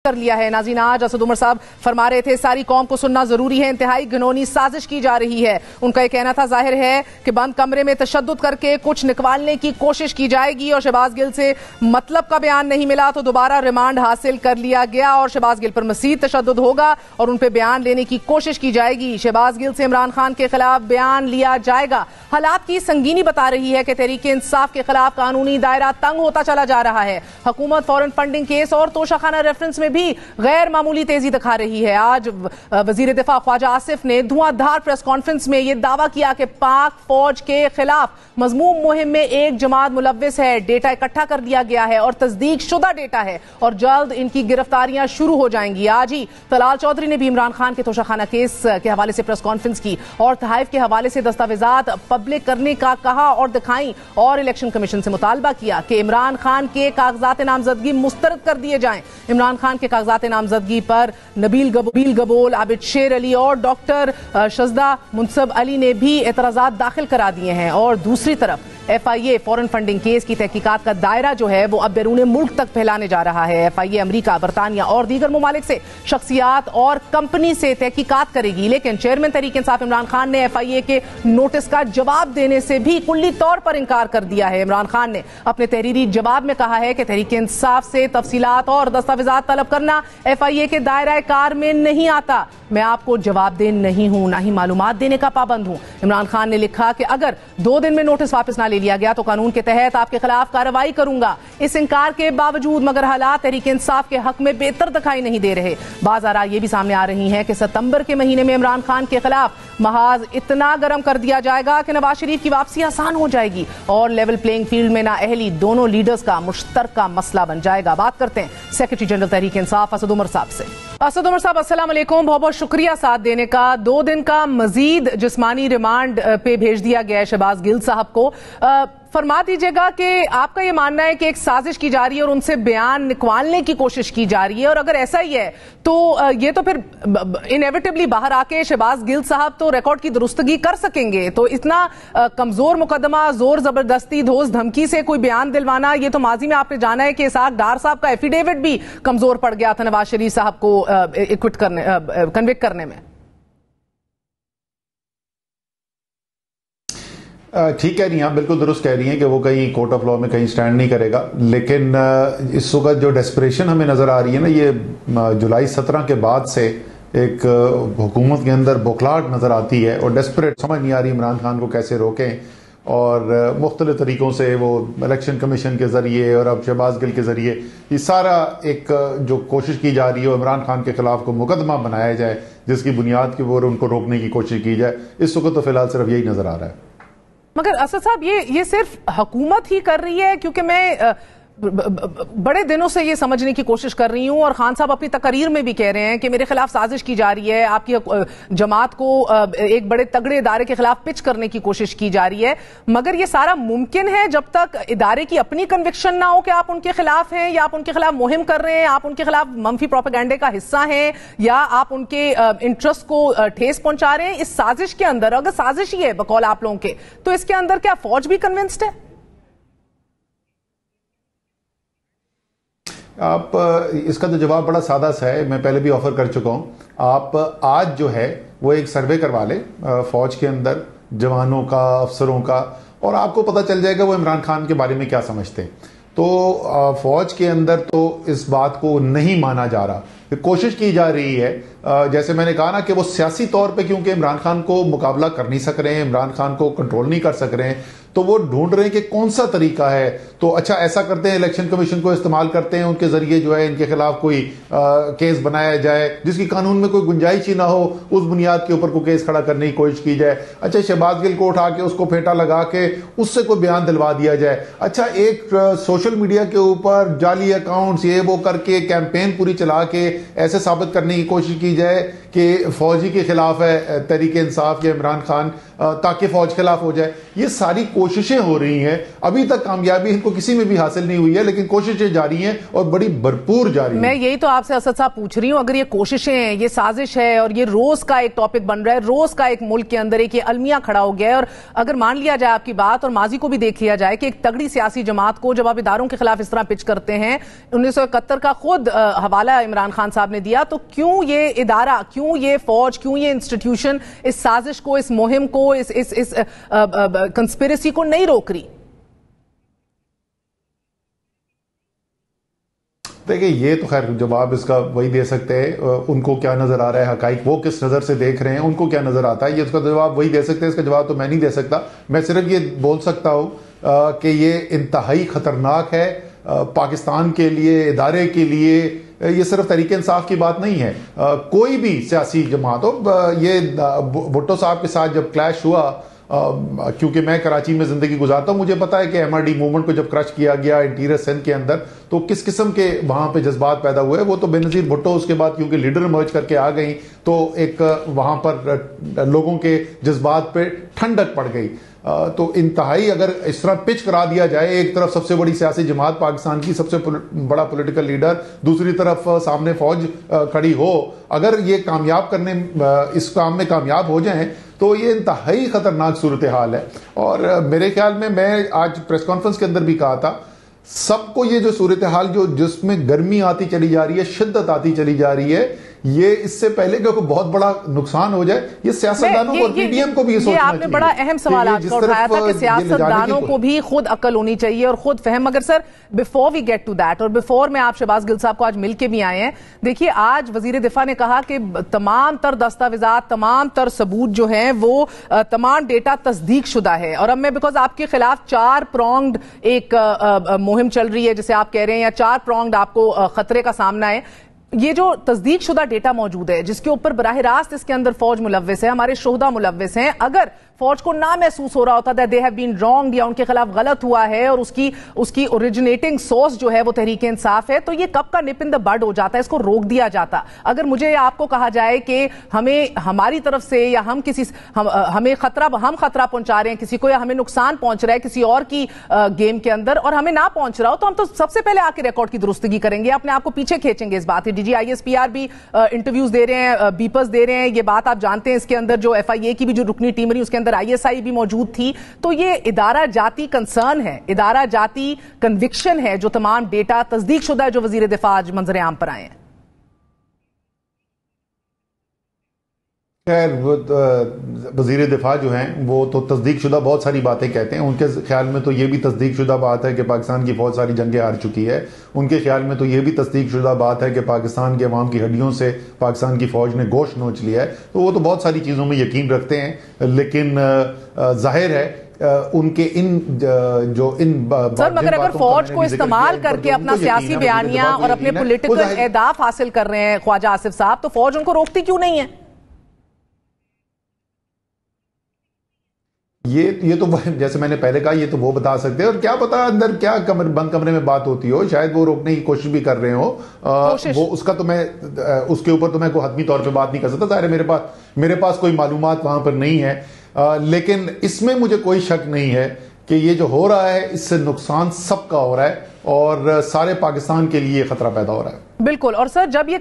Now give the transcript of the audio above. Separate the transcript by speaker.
Speaker 1: کر لیا ہے۔ ناظرین، آج اسد عمر صاحب فرما رہے تھے ساری قوم کو سننا ضروری ہے، انتہائی گھنونی سازش کی جا رہی ہے۔ ان کا یہ کہنا تھا ظاہر ہے کہ بند کمرے میں تشدد کر کے کچھ نکالنے کی کوشش کی جائے گی اور شہباز گل سے مطلب کا بیان نہیں ملا تو دوبارہ ریمانڈ حاصل کر لیا گیا اور شہباز گل پر مزید تشدد ہوگا اور ان پہ بیان لینے کی کوشش کی جائے گی۔ شہباز گل سے عمران خان کے خلاف بیان لیا جائے گا۔ حالات کی سنگینی بتا رہی ہے کہ تحریک انصاف کے خلاف قانونی دائرہ تنگ ہوتا چلا جا رہا ہے۔ حکومت فورن فنڈنگ کیس اور توشہ خانہ ریفرنس میں بھی غیر معمولی تیزی دکھا رہی ہے۔ آج وزیر دفاع خواجہ آصف نے دھواں دھار پریس کانفرنس میں یہ دعویٰ کیا کہ پاک فوج کے خلاف مذموم مہم میں ایک جماعت ملوث ہے، ڈیٹا اکٹھا کر دیا گیا ہے اور تصدیق شدہ ڈیٹا ہے اور جلد ان کی گرفتاریاں شروع ہو جائیں گی۔ آج ہی طلال چودھری نے بھی عمران خان کے توشہ خانہ کیس کے حوالے سے پریس کانفرنس کی اور تحائف کے حوالے سے دستاویزات پبلک کرنے کا کہا اور دکھائیں اور الیکشن کمیشن سے مطالبہ کیا کہ عمران خان کے کاغذات نامزدگی مسترد کر دیے جائیں۔ عمران خان کے کاغذات نامزدگی پر نبیل گبول، عابد شیر علی اور ڈاکٹر شزدہ منصب علی نے بھی اعتراضات داخل کرا دیے ہیں اور دوسری طرف ایف آئی اے فورن فنڈنگ کیس کی تحقیقات کا دائرہ جو ہے وہ اب بیرون ملک تک پھیلانے جا رہا ہے۔ ایف آئی اے امریکہ، برطانیہ اور دیگر ممالک سے شخصیات اور کمپنی سے تحقیقات کرے گی، لیکن چیئرمین تحریک انصاف عمران خان نے ایف آئی اے کے نوٹس کا جواب دینے سے بھی کلی طور پر انکار کر دیا ہے۔ عمران خان نے اپنے تحریری جواب میں کہا ہے کہ تحریک انصاف سے تفصیلات اور دستاویزات طلب کرنا ایف آئی اے کے دائرہ کار میں نہیں آتا۔ میں آپ کو جواب دہ نہیں ہوں، نہ ہی معلومات دینے کا پابند ہوں۔ عمران خان نے لکھا کہ اگر 2 دن میں نوٹس واپس نہ لے لیا گیا تو قانون کے تحت آپ کے خلاف کارروائی کروں گا۔ اس انکار کے باوجود مگر حالات تحریک انصاف کے حق میں بہتر دکھائی نہیں دے رہے۔ بعض آراء یہ بھی سامنے آ رہی ہیں کہ ستمبر کے مہینے میں عمران خان کے خلاف محاذ اتنا گرم کر دیا جائے گا کہ نواز شریف کی واپسی آسان ہو جائے گی اور لیول پلینگ فیلڈ میں نااہلی دونوں لیڈرز کا مشترکہ مسئلہ بن جائے گا۔ بات کرتے ہیں سیکرٹری جنرل تحریک انصاف اسد عمر صاحب سے۔ اسد عمر صاحب، السلام علیکم، بہت بہت شکریہ ساتھ دینے کا۔ 2 دن کا مزید جسمانی ریمانڈ پہ بھیج دیا گیا ہے شہباز گل صاحب کو۔ فرما دیجئے گا کہ آپ کا یہ ماننا ہے کہ ایک سازش کی جا رہی ہے اور ان سے بیان نکالنے کی کوشش کی جا رہی ہے، اور اگر ایسا ہی ہے تو یہ تو پھر انیویٹبلی باہر آ کے شہباز گل صاحب تو ریکارڈ کی درستگی کر سکیں گے، تو اتنا کمزور مقدمہ، زور زبردستی، دھوس دھمکی سے کوئی بیان دلوانا، یہ تو ماضی میں آپ نے جانا ہے کہ اسحاق ڈار صاحب کا ایفیڈیوٹ بھی کمزور پڑ گیا تھا نواز شریف صاحب کو کنوکٹ کرنے میں۔
Speaker 2: ٹھیک کہہ رہی ہیں آپ، بالکل درست کہہ رہی ہیں کہ وہ کہیں کورٹ آف لاء میں کہیں سٹینڈ نہیں کرے گا، لیکن اس وقت جو ڈیسپریشن ہمیں نظر آ رہی ہے نا، یہ جولائی 17 کے بعد سے ایک حکومت کے اندر بوکھلاہٹ نظر آتی ہے اور ڈیسپریٹ سمجھ نہیں آ رہی عمران خان کو کیسے روکیں، اور مختلف طریقوں سے وہ الیکشن کمیشن کے ذریعے اور اب شہباز گل کے ذریعے یہ سارا ایک جو کوشش کی جا رہی ہے عمران خان کے خلاف کو مقدمہ بنایا جائے جس کی بنیاد کے اوپر ان کو روکنے کی کوشش کی جائے، اس وقت تو فی الحال صرف یہی نظر آ رہا ہے۔
Speaker 1: مگر اسد صاحب یہ صرف حکومت ہی کر رہی ہے؟ کیونکہ میں بڑے دنوں سے یہ سمجھنے کی کوشش کر رہی ہوں اور خان صاحب اپنی تقریر میں بھی کہہ رہے ہیں کہ میرے خلاف سازش کی جا رہی ہے، آپ کی جماعت کو ایک بڑے تگڑے ادارے کے خلاف پچ کرنے کی کوشش کی جا رہی ہے، مگر یہ سارا ممکن ہے جب تک ادارے کی اپنی کنوکشن نہ ہو کہ آپ ان کے خلاف ہیں یا آپ ان کے خلاف مہم کر رہے ہیں، آپ ان کے خلاف منفی پروپیگنڈے کا حصہ ہیں یا آپ ان کے انٹرسٹ کو ٹھیس پہنچا رہے ہیں۔ اس سازش کے اندر اگر سازش ہی ہے بقول آپ لوگوں کے، تو اس کے اندر کیا فوج بھی کنونسڈ ہے؟
Speaker 2: آپ اس کا تو جواب بڑا سادہ سا ہے، میں پہلے بھی آفر کر چکا ہوں۔ آپ آج جو ہے وہ ایک سروے کروا لیں فوج کے اندر جوانوں کا، افسروں کا، اور آپ کو پتہ چل جائے گا وہ عمران خان کے بارے میں کیا سمجھتے ہیں۔ تو فوج کے اندر تو اس بات کو نہیں مانا جا رہا، کوشش کی جا رہی ہے، جیسے میں نے کہا نا کہ وہ سیاسی طور پہ کیونکہ عمران خان کو مقابلہ کر نہیں سک رہے ہیں، عمران خان کو کنٹرول نہیں کر سک رہے ہیں، تو وہ ڈھونڈ رہے ہیں کہ کون سا طریقہ ہے، تو اچھا ایسا کرتے ہیں الیکشن کمیشن کو استعمال کرتے ہیں، ان کے ذریعے جو ہے ان کے خلاف کوئی کیس بنایا جائے جس کی قانون میں کوئی گنجائش ہی نہ ہو، اس بنیاد کے اوپر کوئی کیس کھڑا کرنے کی کوشش کی جائے۔ اچھا شہباز گل کو اٹھا کے اس کو پھیٹا لگا کے اس سے کوئی بیان دلوا دیا جائے۔ اچھا ایک سوشل میڈیا کے اوپر جعلی اکاؤنٹس یہ وہ کر کے کیمپین پوری چلا کے ایسے ثابت کرنے کی کوشش کی جائے کہ فوجی کے خلاف ہے تحریک انصاف یا عمران خان، تاکہ فوج خلاف ہو جائے۔ یہ ساری کوششیں ہو رہی ہیں, ابھی تک کامیابی ان کو کسی میں بھی حاصل نہیں ہوئی ہے, لیکن کوششیں جاری ہیں اور بڑی بھرپور جاری ہیں.
Speaker 1: میں یہی تو آپ سے اسد صاحب پوچھ رہی ہوں, اگر یہ کوششیں ہیں, یہ سازش ہے اور یہ روز کا ایک ٹاپک بن رہا ہے, روز کا ایک ملک کے اندر ایک یہ المیہ کھڑا ہو گیا ہے, اور اگر مان لیا جائے آپ کی بات اور ماضی کو بھی دیکھ لیا جائے کہ ایک تگڑی سیاسی جماعت کو جب آپ اداروں کے خلاف اس طرح پچ کرتے ہیں, 1971 کا خود حوالہ عمران خان صاحب نے دیا, تو کیوں یہ ادارہ, کیوں یہ فوج, کیوں یہ انسٹیٹیوشن اس سازش کو, اس مہم کو, اس کنسپیریسی کو نہیں روک رہی؟
Speaker 2: دیکھیں, یہ تو خیر جواب اس کا وہی دے سکتے ہیں, ان کو کیا نظر آ رہا ہے, حقائق وہ کس نظر سے دیکھ رہے ہیں, ان کو کیا نظر آتا ہے, یہ اس کا جواب وہی دے سکتے ہیں. اس کا جواب تو میں نہیں دے سکتا. میں صرف یہ بول سکتا ہوں کہ یہ انتہائی خطرناک ہے پاکستان کے لیے, ادارے کے لیے. یہ صرف تحریک انصاف کی بات نہیں ہے, کوئی بھی سیاسی جماعت ہو. یہ بھٹو صاحب کے ساتھ جب کلیش ہوا, کیونکہ میں کراچی میں زندگی گزارتا ہوں, مجھے پتا ہے کہ ایم آر ڈی موومنٹ کو جب کرش کیا گیا انٹیریئر سندھ کے اندر تو کس قسم کے وہاں پہ جذبات پیدا ہوئے. وہ تو بے نظیر بھٹو اس کے بعد کیونکہ لیڈر مرج کر کے آ گئی تو ایک وہاں پر لوگوں کے جذبات پہ ٹھنڈک پڑ گئی. تو انتہائی اگر اس طرح پچ کرا دیا جائے, ایک طرف سب سے بڑی سیاسی جماعت پاکستان کی, سب سے بڑا پولیٹیکل لیڈر, دوسری طرف سامنے فوج کھڑی ہو, اگر یہ کامیاب کرنے اس کام میں کامیاب ہو جائیں تو یہ انتہائی خطرناک صورتحال ہے. اور میرے خیال میں آج پریس کانفرنس کے اندر بھی کہا تھا, سب کو یہ جو صورتحال جس میں گرمی آتی چلی جا رہی ہے, شدت آتی چلی جا رہی ہے, یہ اس سے پہلے کہ کوئی بہت بڑا نقصان ہو جائے, یہ سیاستدانوں کو اور پی ڈی ایم کو بھی یہ سوچنا چاہیے.
Speaker 1: آپ نے بڑا اہم سوالات کا اٹھایا تھا کہ سیاستدانوں کو بھی خود عقل ہونی چاہیے اور خود فہم. مگر sir before we get to that, اور بیفور میں آپ شہباز گل صاحب کو آج مل کے بھی آئے ہیں, دیکھیے آج وزیر دفاع نے کہا کہ تمام تر دستاویزات, تمام تر ثبوت جو ہیں وہ تمام ڈیٹا تصدیق شدہ ہے. اور اب میں بیکاز آپ کے خلاف 4 پرونگڈ ایک مہم چل رہی ہے جسے آپ کہہ رہے ہیں, یا 4 پرونگڈ آپ کو خطرے کا سامنا ہے. یہ جو تصدیق شدہ ڈیٹا موجود ہے جس کے اوپر براہ راست اس کے اندر فوج ملوث ہے, ہمارے شہداء ملوث ہیں, اگر فوج کو نہ محسوس ہو رہا ہوتا that they have been wronged یا ان کے خلاف غلط ہوا ہے اور اس کی اوریجنیٹنگ سورس جو ہے وہ تحریک انصاف ہے, تو یہ کب کا نپ ان دا بڈ ہو جاتا ہے, اس کو روک دیا جاتا. اگر مجھے آپ کو کہا جائے کہ ہمیں ہماری طرف سے یا ہم خطرہ پہنچا رہے ہیں کسی کو, یا ہمیں نقصان پہنچ رہا ہے کسی اور کی گیم کے اندر اور ہمیں نہ پہنچ رہا ہو, تو ہم تو سب سے پہلے آ کے ریکارڈ کی درستگی کریں گے, اپنے آپ کو پیچھے کھینچیں گے. اس بات D G I S P R بھی انٹرویوز دے رہے ہیں, بیپرز دے رہے ہیں, یہ بات آپ جانتے ہیں. اس کے اندر جو ایف آئی اے کی بھی جو رکنی ٹیم رہی اس کے اندر آئی ایس آئی بھی موجود تھی. تو یہ ادارہ جاتی کنسرن ہے, ادارہ جاتی کنوکشن ہے جو تمام ڈیٹا تصدیق شدہ ہے جو وزیر دفاع آج منظر عام پر آئے ہیں.
Speaker 2: خیر وزیر دفاع جو ہیں وہ تو تصدیق شدہ بہت ساری باتیں کہتے ہیں. ان کے خیال میں تو یہ بھی تصدیق شدہ بات ہے کہ پاکستان کی فوج ساری جنگیں ہار چکی ہے. ان کے خیال میں تو یہ بھی تصدیق شدہ بات ہے کہ پاکستان کے عوام کی ہڈیوں سے پاکستان کی فوج نے گوشت نوچ لیا ہے. تو وہ تو بہت ساری چیزوں میں یقین رکھتے ہیں, لیکن ظاہر ہے ان کے
Speaker 1: مگر اگر فوج کو استعمال کر کے اپنا سیاسی بیانیہ اور اپنے پولیٹیکل اہداف حاصل کر رہے ہیں خواجہ آصف صاحب, تو فوج ان کو روکتی کیوں نہیں ہے؟
Speaker 2: یہ تو جیسے میں نے پہلے کہا, یہ تو وہ بتا سکتے ہیں, اور کیا پتا اندر کیا بند کمرے میں بات ہوتی ہو, شاید وہ روکنے کی کوشش بھی کر رہے ہو. وہ اس کا تو میں اس کے اوپر تو میں کوئی حتمی طور پہ بات نہیں کر سکتا. ظاہر ہے میرے پاس کوئی معلومات وہاں پر نہیں ہے, لیکن اس میں مجھے کوئی شک نہیں ہے کہ یہ جو ہو رہا ہے اس سے نقصان سب کا ہو رہا ہے اور سارے پاکستان کے لیے خطرہ پیدا ہو رہا ہے.
Speaker 1: بالکل. اور سر جب یہ